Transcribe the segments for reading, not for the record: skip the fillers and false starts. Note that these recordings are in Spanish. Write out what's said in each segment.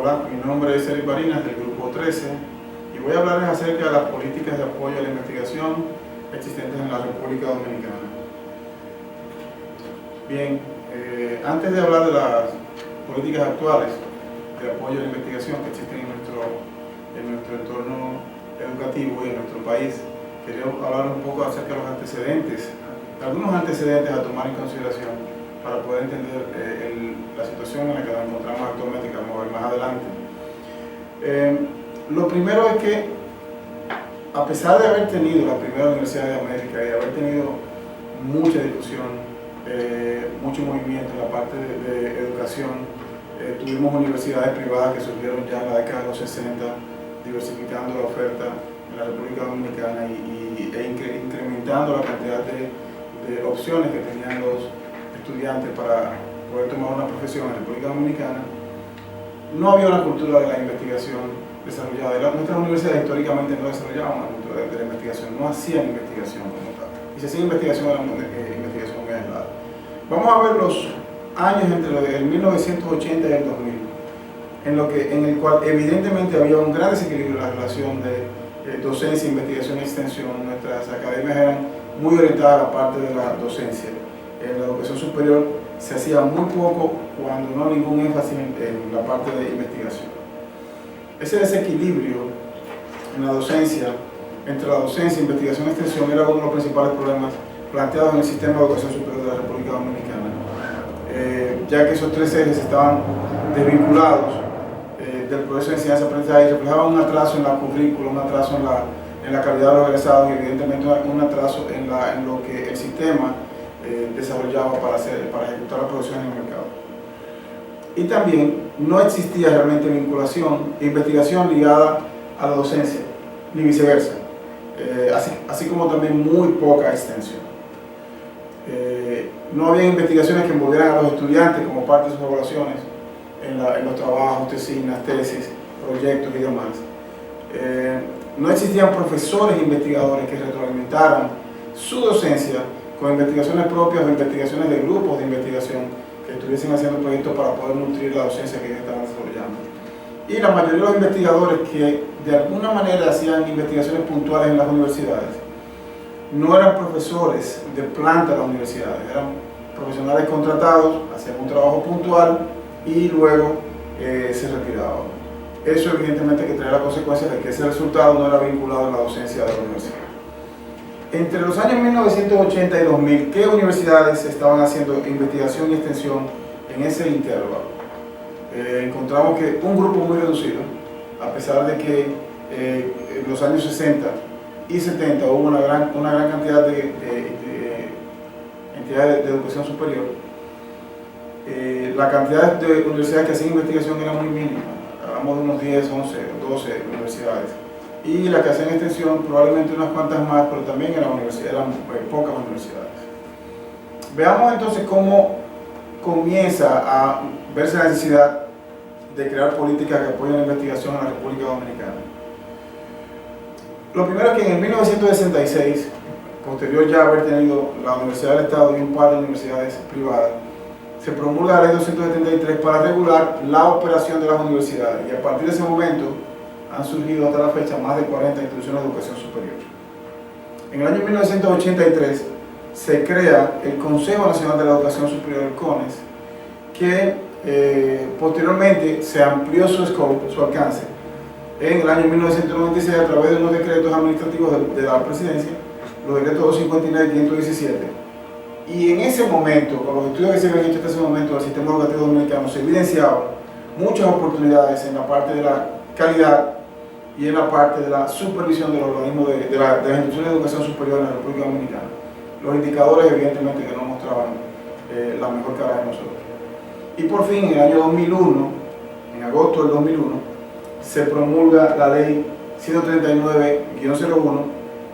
Hola, mi nombre es Eric Barinas del Grupo 13 y voy a hablarles acerca de las políticas de apoyo a la investigación existentes en la República Dominicana. Bien, antes de hablar de las políticas actuales de apoyo a la investigación que existen en nuestro entorno educativo y en nuestro país, quería hablar un poco acerca de los antecedentes, algunos antecedentes a tomar en consideración para poder entender la situación en la que nos encontramos actualmente, que vamos a ver más adelante. Lo primero es que, a pesar de haber tenido la primera Universidad de América y de haber tenido mucha discusión, mucho movimiento en la parte de educación, tuvimos universidades privadas que surgieron ya en la década de los 60, diversificando la oferta en la República Dominicana e incrementando la cantidad de opciones que tenían los estudiantes para poder tomar una profesión en la República Dominicana. No había una cultura de la investigación desarrollada. Nuestras universidades históricamente no desarrollaban una cultura de la investigación, no hacían investigación como tal. Y si hacían investigación, era investigación muy aislada. Vamos a ver los años entre el 1980 y el 2000, en el cual evidentemente había un gran desequilibrio en la relación de docencia, investigación y extensión. Nuestras academias eran muy orientadas a la parte de la docencia. En la educación superior se hacía muy poco, cuando no ningún énfasis en la parte de investigación. Ese desequilibrio en la docencia, entre la docencia, investigación y extensión, era uno de los principales problemas planteados en el sistema de educación superior de la República Dominicana, ya que esos tres ejes estaban desvinculados del proceso de enseñanza-aprendizaje y reflejaban un atraso en la currícula, un atraso en la calidad de los egresados y evidentemente un atraso en lo que el sistema desarrollaba para ejecutar la producción en el mercado. Y también no existía realmente vinculación e investigación ligada a la docencia, ni viceversa, así como también muy poca extensión. No había investigaciones que envolvieran a los estudiantes como parte de sus evaluaciones en los trabajos, tesinas, tesis, proyectos y demás. No existían profesores e investigadores que retroalimentaran su docencia con investigaciones propias o investigaciones de grupos de investigación que estuviesen haciendo proyectos para poder nutrir la docencia que ellos estaban desarrollando. Y la mayoría de los investigadores que de alguna manera hacían investigaciones puntuales en las universidades no eran profesores de planta de las universidades, eran profesionales contratados, hacían un trabajo puntual y luego se retiraban. Eso evidentemente que traía la consecuencia de que ese resultado no era vinculado a la docencia de la universidad. Entre los años 1980 y 2000, ¿qué universidades estaban haciendo investigación y extensión en ese intervalo? Encontramos que un grupo muy reducido, a pesar de que en los años 60 y 70 hubo una gran cantidad de entidades de educación superior, la cantidad de universidades que hacían investigación era muy mínima. Hablamos de unos 10, 11, 12 universidades. Y las que hacían extensión, probablemente unas cuantas más, pero también eran pocas universidades. Veamos entonces cómo comienza a verse la necesidad de crear políticas que apoyen la investigación en la República Dominicana. Lo primero es que en el 1966, posterior ya a haber tenido la Universidad del Estado y un par de universidades privadas, se promulga la Ley 273 para regular la operación de las universidades, y a partir de ese momento han surgido hasta la fecha más de 40 instituciones de educación superior. En el año 1983 se crea el Consejo Nacional de la Educación Superior, el CONES, que posteriormente se amplió su scope, su alcance, en el año 1996 a través de unos decretos administrativos de la presidencia, los decretos 259 y 517. Y en ese momento, con los estudios que se habían hecho hasta ese momento del sistema educativo dominicano, se evidenciaban muchas oportunidades en la parte de la calidad y en la parte de la supervisión de los organismos de las instituciones de educación superior en la República Dominicana. Los indicadores evidentemente que no mostraban la mejor cara de nosotros. Y por fin, en el año 2001, en agosto del 2001, se promulga la ley 139-01,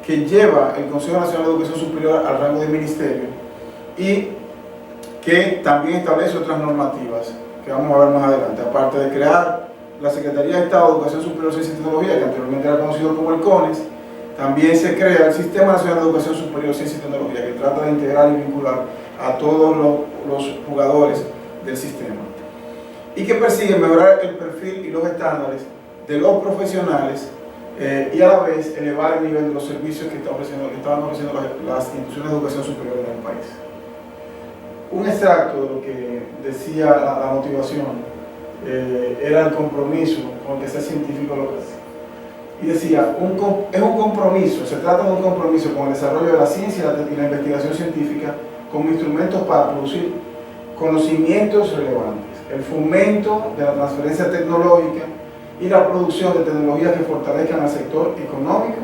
que lleva el Consejo Nacional de Educación Superior al rango de ministerio y que también establece otras normativas que vamos a ver más adelante, aparte de crear la Secretaría de Estado de Educación Superior, Ciencia y Tecnología, que anteriormente era conocido como el CONES. También se crea el Sistema Nacional de Educación Superior, Ciencia y Tecnología, que trata de integrar y vincular a todos los jugadores del sistema. y que persigue mejorar el perfil y los estándares de los profesionales y a la vez elevar el nivel de los servicios que estaban ofreciendo las instituciones de educación superior en el país. Un extracto de lo que decía la motivación era el compromiso con el que sea científico lo que hace. Y decía, es un compromiso, se trata de un compromiso con el desarrollo de la ciencia y la investigación científica como instrumentos para producir conocimientos relevantes, el fomento de la transferencia tecnológica y la producción de tecnologías que fortalezcan al sector económico,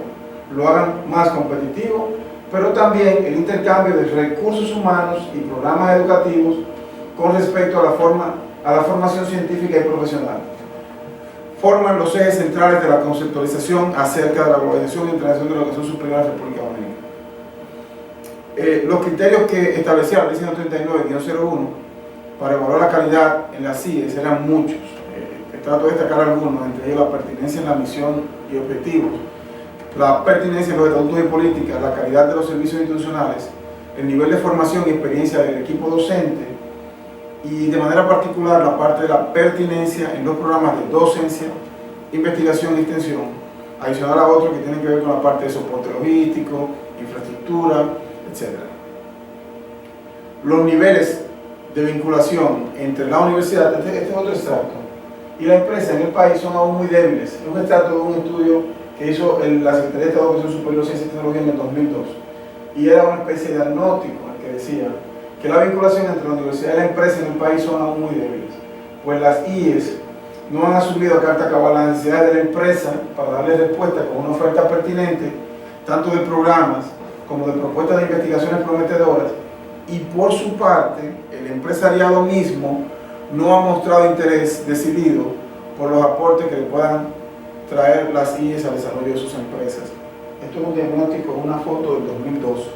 lo hagan más competitivo, pero también el intercambio de recursos humanos y programas educativos con respecto a la formación científica y profesional. Forman los ejes centrales de la conceptualización acerca de la globalización e internacionalización de la educación superior en la República Dominicana. Los criterios que establecía la Ley 139-01 para evaluar la calidad en las CIES eran muchos. Trato de destacar algunos, entre ellos la pertinencia en la misión y objetivos, la pertinencia en los estatutos y políticas, la calidad de los servicios institucionales, el nivel de formación y experiencia del equipo docente y de manera particular la parte de la pertinencia en los programas de docencia, investigación y extensión, adicional a otros que tienen que ver con la parte de soporte logístico, infraestructura, etc. Los niveles de vinculación entre la universidad, este es otro extracto, y la empresa en el país son aún muy débiles. Es un extracto de un estudio que hizo la Secretaría de Estado de Educación Superior, Ciencia y Tecnología en el 2002, y era una especie de diagnóstico el que decía que la vinculación entre la universidad y la empresa en el país son aún muy débiles, pues las IES no han asumido a carta cabal las necesidades de la empresa para darle respuesta con una oferta pertinente, tanto de programas como de propuestas de investigaciones prometedoras, y por su parte, el empresariado mismo no ha mostrado interés decidido por los aportes que le puedan traer las IES al desarrollo de sus empresas. Esto es un diagnóstico, una foto del 2002.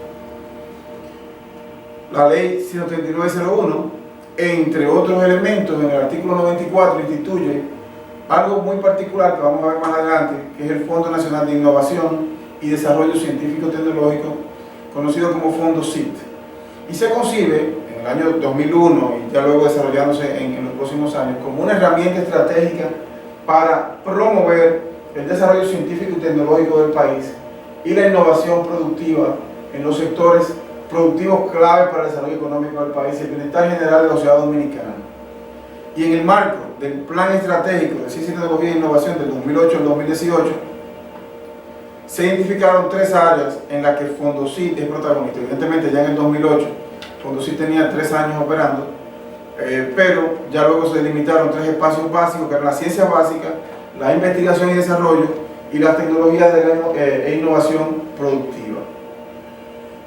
La Ley 139-01, entre otros elementos, en el artículo 94 instituye algo muy particular que vamos a ver más adelante, que es el Fondo Nacional de Innovación y Desarrollo Científico Tecnológico, conocido como Fondo CIT, y se concibe en el año 2001 y ya luego desarrollándose en los próximos años como una herramienta estratégica para promover el desarrollo científico y tecnológico del país y la innovación productiva en los sectores productivos clave para el desarrollo económico del país y el bienestar general de la sociedad dominicana. Y en el marco del Plan Estratégico de Ciencia, Tecnología e Innovación del 2008 al 2018, se identificaron 3 áreas en las que Fondocit es protagonista. Evidentemente ya en el 2008 Fondocit tenía 3 años operando, pero ya luego se delimitaron 3 espacios básicos, que eran la ciencia básica, la investigación y desarrollo y las tecnologías e innovación productiva.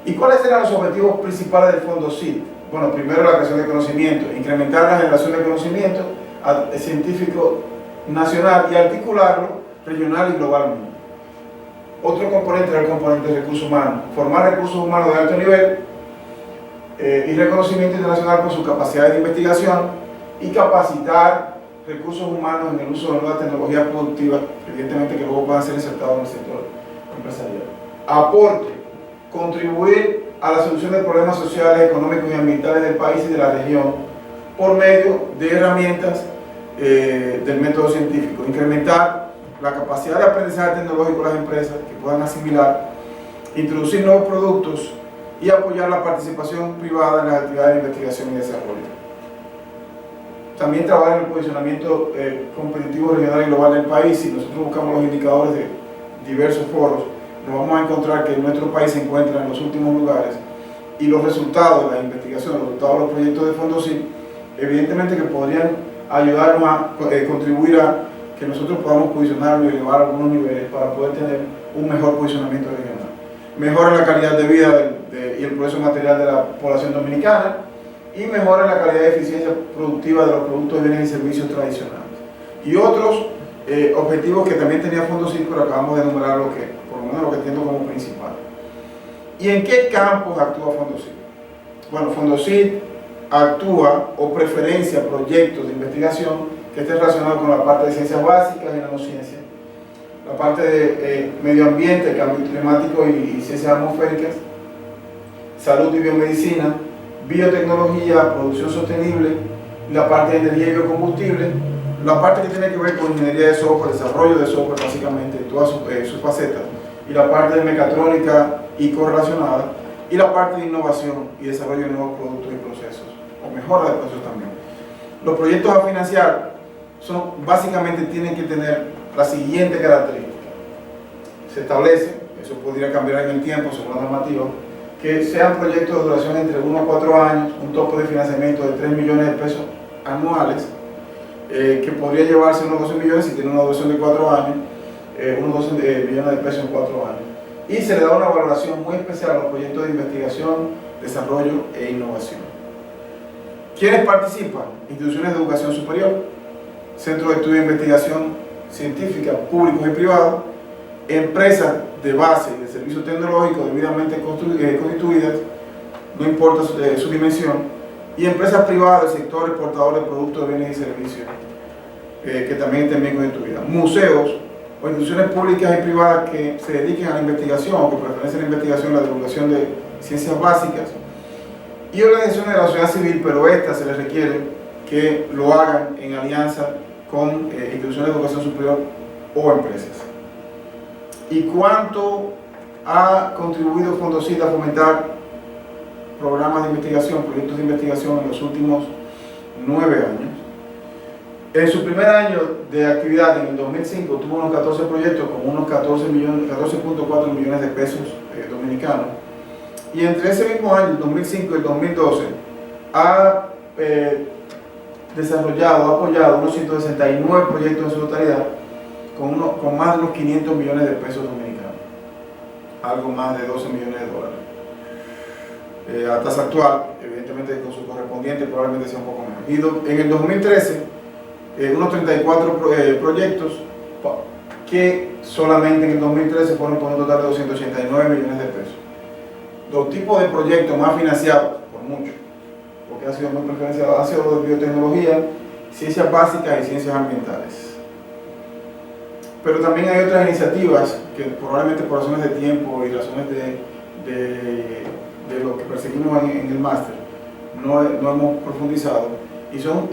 ¿Y cuáles eran los objetivos principales del Fondocit? Bueno, primero la creación de conocimiento, incrementar la generación de conocimiento científico nacional y articularlo regional y globalmente. Otro componente era el componente de recursos humanos, formar recursos humanos de alto nivel y reconocimiento internacional por sus capacidades de investigación y capacitar recursos humanos en el uso de nuevas tecnologías productivas, evidentemente que luego puedan ser insertados en el sector empresarial. Aporte, contribuir a la solución de problemas sociales, económicos y ambientales del país y de la región por medio de herramientas del método científico, incrementar la capacidad de aprendizaje tecnológico de las empresas que puedan asimilar, introducir nuevos productos y apoyar la participación privada en las actividades de investigación y desarrollo. También trabajar en el posicionamiento competitivo regional y global del país. Si nosotros buscamos los indicadores de diversos foros, nos vamos a encontrar que nuestro país se encuentra en los últimos lugares y los resultados de la investigación, los resultados de los proyectos de Fondocit, evidentemente que podrían ayudarnos a contribuir a que nosotros podamos posicionarnos y elevar algunos niveles para poder tener un mejor posicionamiento regional. Mejora la calidad de vida y el progreso material de la población dominicana y mejora la calidad y eficiencia productiva de los productos, bienes y servicios tradicionales. Y otros objetivos que también tenía Fondocit, pero acabamos de enumerar lo que, por lo menos lo que entiendo como principal. ¿Y en qué campos actúa Fondocit? Bueno, Fondocit actúa o preferencia proyectos de investigación que estén relacionados con la parte de ciencias básicas y nanociencias, la parte de medio ambiente, cambio climático y ciencias atmosféricas, salud y biomedicina, biotecnología, producción sostenible, la parte de energía y biocombustible, la parte que tiene que ver con ingeniería de software, desarrollo de software básicamente, todas sus facetas, y la parte de mecatrónica y correlacionada, y la parte de innovación y desarrollo de nuevos productos y procesos, o mejora de procesos también. Los proyectos a financiar básicamente tienen que tener la siguiente característica. Se establece, eso podría cambiar en el tiempo según la normativa, que sean proyectos de duración entre 1 a 4 años, un tope de financiamiento de 3 millones de pesos anuales, que podría llevarse unos 12 millones si tiene una duración de 4 años, unos 12 millones de pesos en 4 años. Y se le da una valoración muy especial a los proyectos de investigación, desarrollo e innovación. ¿Quiénes participan? Instituciones de educación superior, centros de estudio e investigación científica públicos y privados, empresas de base y de servicios tecnológicos debidamente constituidas, no importa su dimensión, y empresas privadas del sector exportador de productos, de bienes y servicios, que también estén bien constituidas. Museos o instituciones públicas y privadas que se dediquen a la investigación o que pertenecen a la investigación y la divulgación de ciencias básicas, y organizaciones de la sociedad civil, pero estas se les requiere que lo hagan en alianza con instituciones de educación superior o empresas. ¿Y cuánto ha contribuido Fondocid a fomentar programas de investigación, proyectos de investigación en los últimos 9 años? En su primer año de actividad, en el 2005, tuvo unos 14 proyectos con unos 14.4 millones de pesos dominicanos. Y entre ese mismo año, el 2005 y el 2012, ha apoyado unos 169 proyectos en su totalidad, con más de unos 500 millones de pesos dominicanos, algo más de 12 millones de dólares. A tasa actual, evidentemente con su correspondiente probablemente sea un poco menos. Y en el 2013, unos 34 proyectos que solamente en el 2013 fueron por un total de 289 millones de pesos. Dos tipos de proyectos más financiados, por mucho, porque han sido muy preferenciados, han sido los de biotecnología, ciencias básicas y ciencias ambientales. Pero también hay otras iniciativas que probablemente por razones de tiempo y razones de lo que perseguimos en el máster no hemos profundizado, y son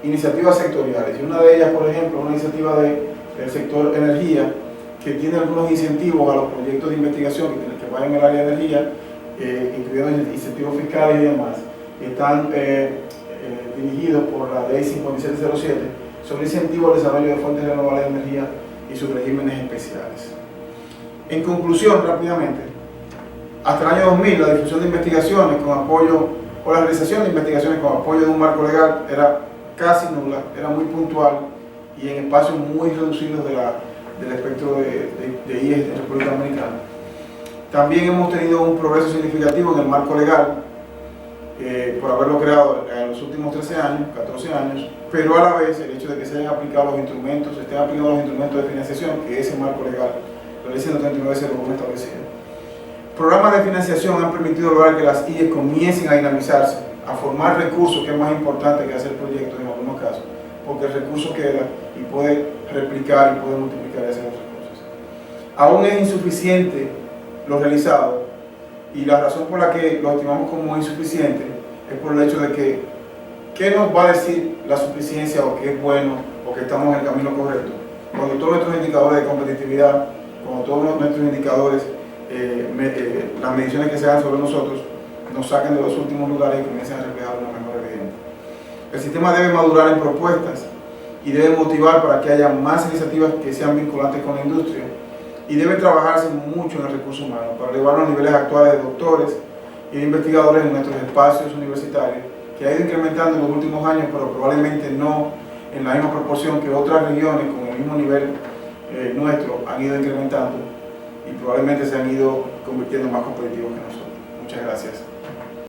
iniciativas sectoriales. Y una de ellas, por ejemplo, una iniciativa del sector energía, que tiene algunos incentivos a los proyectos de investigación que vayan en el área de energía, incluyendo incentivos fiscales y demás, que están dirigidos por la Ley 5707 sobre incentivo al desarrollo de fuentes renovables de energía y sus regímenes especiales. En conclusión, rápidamente, hasta el año 2000 la difusión de investigaciones con apoyo, o la realización de investigaciones con apoyo de un marco legal era casi nula, era muy puntual y en espacios muy reducidos del espectro de IES en República Dominicana. También hemos tenido un progreso significativo en el marco legal, por haberlo creado en los últimos 13 años, 14 años, pero a la vez el hecho de que se hayan aplicado los instrumentos, estén aplicados los instrumentos de financiación que ese marco legal, la Ley 13901 establecida. Programas de financiación han permitido lograr que las IES comiencen a dinamizarse, a formar recursos, que es más importante que hacer proyectos en algunos casos, porque el recurso queda y puede replicar y puede multiplicar esos recursos. Aún es insuficiente lo realizado, y la razón por la que lo estimamos como insuficiente es por el hecho de que ¿qué nos va a decir la suficiencia o qué es bueno o que estamos en el camino correcto? Cuando todos nuestros indicadores de competitividad, cuando todos nuestros indicadores, las mediciones que se hagan sobre nosotros, nos saquen de los últimos lugares y comiencen a reflejar una mejor evidencia. El sistema debe madurar en propuestas y debe motivar para que haya más iniciativas que sean vinculantes con la industria, y debe trabajarse mucho en el recurso humano para elevar los niveles actuales de doctores y de investigadores en nuestros espacios universitarios, que ha ido incrementando en los últimos años, pero probablemente no en la misma proporción que otras regiones con el mismo nivel nuestro han ido incrementando, y probablemente se han ido convirtiendo más competitivos que nosotros. Muchas gracias.